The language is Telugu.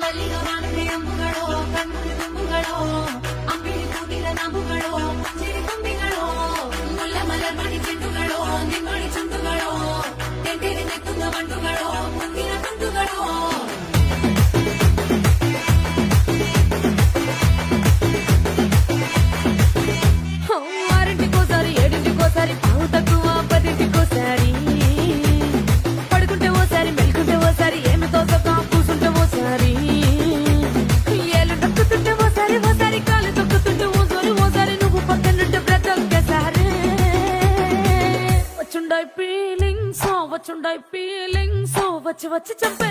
ಮಲ್ಲಿಗೆ ಮಾನವೇ ಅಂಬುಗಳೋ ಕಣ್ಣು ತುಂಬುಗಳೋ ಅಂಬಿಳಿ ಕೂಟಿಲ ನಂಬುಗಳೋ ಚಿರಿ ತುಂಬಿಗಳೋ ಮುಲ್ಲ ಮಲರ್ ಮಣಿ ಚೆಂಡುಗಳೋ ನಿಮ್ಮಡಿ ಚುಂಡುಗಳೋ ತೆಂಟೆರೆ ನೆತ್ತುಂಗ ಮಂಡುಗಳೋ ಮುಂದಿನ ತುಂಡುಗಳೋ ఆరింటికోసారి ఏడింటికోసారి పావు తక్కువ పదింటికోసారి పడుకుంటే ఓసారి మెలుకుంటే ఓసారి ఏమి తోసక కూసుంటే ఓసారి ఏళ్ళు నొక్కుతుంటే ఓసారి ఓసారి కాలు తొక్కుతుంటే ఓసారి ఓసారి నువ్వు పక్కనుంటే బ్రతొక్కేసారి వచ్చుండాయి ఫీలింగ్స్ వచ్చి వచ్చి చంపే